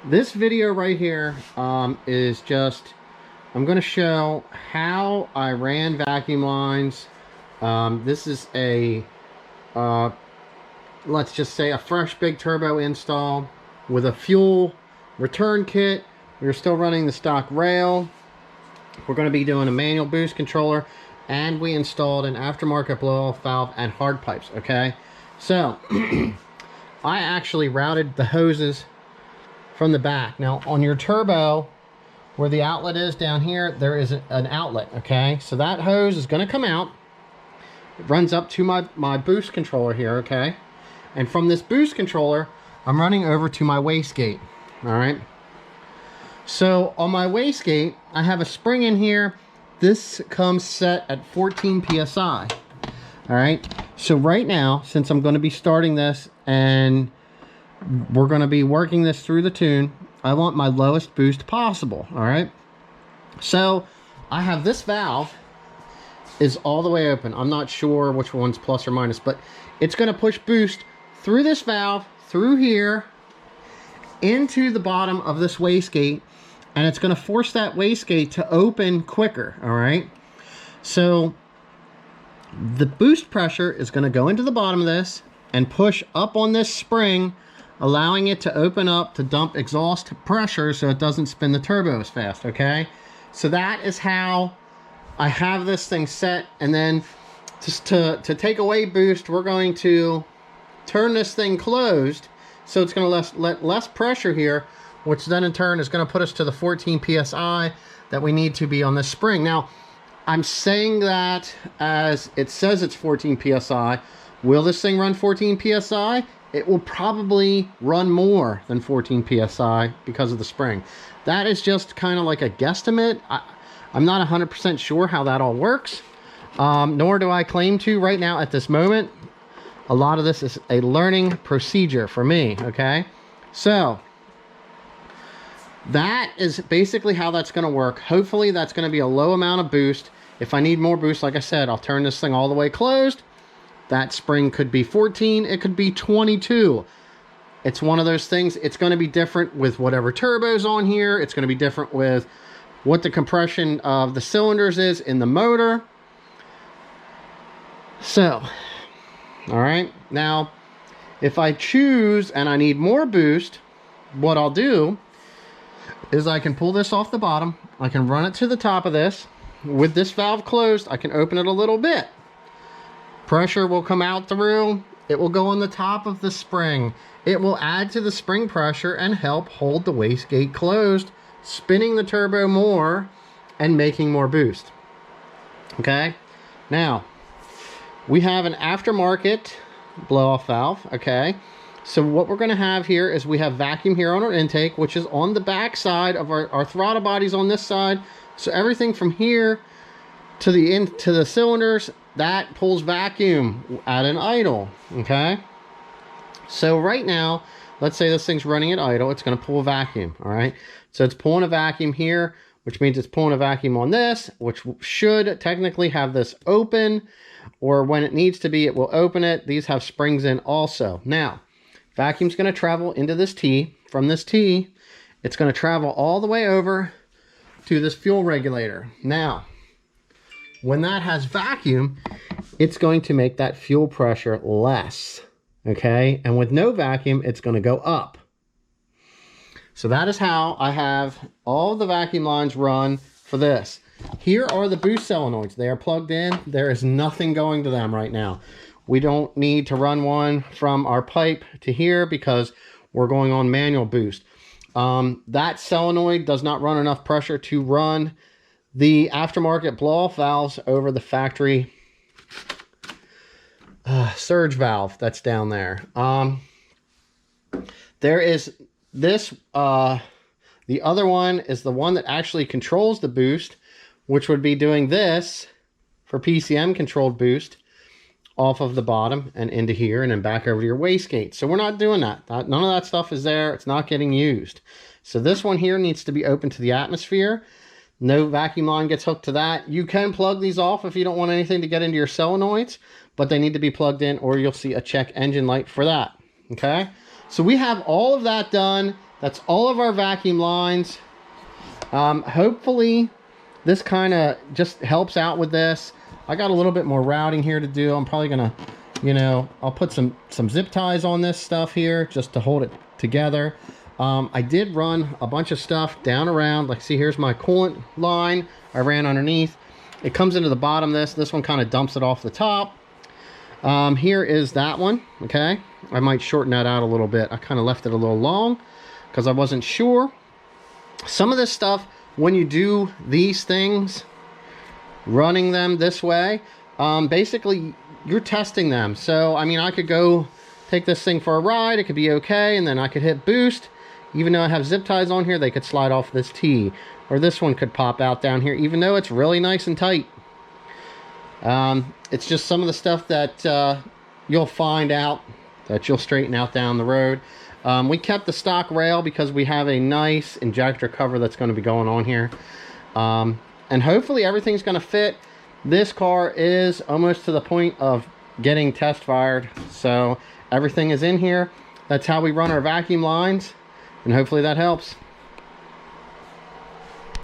This video right here is just, I'm going to show how I ran vacuum lines. This is a, let's just say a fresh big turbo install with a fuel return kit. We're still running the stock rail. We're going to be doing a manual boost controller, and we installed an aftermarket blow-off valve and hard pipes, okay? So, I actually routed the hoses from the back. Now, on your turbo, where the outlet is down here, there is an outlet, okay? So that hose is going to come out. It runs up to my boost controller here, okay? And from this boost controller, I'm running over to my wastegate, all right? So on my wastegate, I have a spring in here. This comes set at 14 PSI, all right? So right now, since I'm going to be starting this and we're going to be working this through the tune, I want my lowest boost possible, all right? So I have this valve is all the way open. I'm not sure which one's plus or minus, but it's going to push boost through this valve, through here, into the bottom of this wastegate, and it's going to force that wastegate to open quicker, all right? So the boost pressure is going to go into the bottom of this and push up on this spring, allowing it to open up to dump exhaust pressure so it doesn't spin the turbo as fast, okay? So that is how I have this thing set. And then just to take away boost, we're going to turn this thing closed, so it's going to let less pressure here, which then in turn is going to put us to the 14 PSI that we need to be on this spring. Now, I'm saying that as it says it's 14 PSI. Will this thing run 14 PSI? It will probably run more than 14 PSI because of the spring. That is just kind of like a guesstimate. I'm not 100% sure how that all works, nor do I claim to right now at this moment. A lot of this is a learning procedure for me, okay? So that is basically how that's going to work. Hopefully that's going to be a low amount of boost. If I need more boost, like I said, I'll turn this thing all the way closed. That spring could be 14, it could be 22. It's one of those things. It's going to be different with whatever turbo's on here. It's going to be different with what the compression of the cylinders is in the motor. So, all right. Now, if I choose and I need more boost, what I'll do is I can pull this off the bottom. I can run it to the top of this. With this valve closed, I can open it a little bit. Pressure will come out through. It will go on the top of the spring. It will add to the spring pressure and help hold the wastegate closed, spinning the turbo more and making more boost. Okay? Now, we have an aftermarket blow-off valve, okay? So what we're going to have here is we have vacuum here on our intake, which is on the back side of our throttle bodies on this side. So everything from here to the cylinders, that pulls vacuum at an idle, okay? So right now, let's say this thing's running at idle, it's going to pull a vacuum, all right? So it's pulling a vacuum here, which means it's pulling a vacuum on this, which should technically have this open, or when it needs to be, it will open it. These have springs in also. Now, vacuum's going to travel into this T. From this T, it's going to travel all the way over to this fuel regulator. Now, when that has vacuum, it's going to make that fuel pressure less, okay? And with no vacuum, it's going to go up. So that is how I have all the vacuum lines run for this. Here are the boost solenoids. They are plugged in. There is nothing going to them right now. We don't need to run one from our pipe to here because we're going on manual boost. That solenoid does not run enough pressure to run the aftermarket blow-off valves over the factory surge valve that's down there. There is this, the other one is the one that actually controls the boost, which would be doing this for PCM controlled boost off of the bottom and into here and then back over to your wastegate. So we're not doing that. None of that stuff is there. It's not getting used. So this one here needs to be open to the atmosphere. No vacuum line gets hooked to that. You can plug these off if you don't want anything to get into your solenoids, but they need to be plugged in or you'll see a check engine light for that. Okay? So we have all of that done. that's all of our vacuum lines. Hopefully this kind of just helps out with this. I got a little bit more routing here to do. I'm probably gonna, you know, I'll put some zip ties on this stuff here just to hold it together. I did run a bunch of stuff down around, like see here's my coolant line I ran underneath. It comes into the bottom of this one kind of dumps it off the top. Here is that one, okay? I might shorten that out a little bit. I kind of left it a little long because I wasn't sure. Some of this stuff, when you do these things, running them this way, basically you're testing them. So, I mean, I could go take this thing for a ride. It could be okay, and then I could hit boost. Even though I have zip ties on here, they could slide off this T. Or this one could pop out down here, even though it's really nice and tight. It's just some of the stuff that you'll find out that you'll straighten out down the road. We kept the stock rail because we have a nice injector cover that's going to be going on here. And hopefully everything's going to fit. This car is almost to the point of getting test fired. So everything is in here. That's how we run our vacuum lines. And hopefully that helps.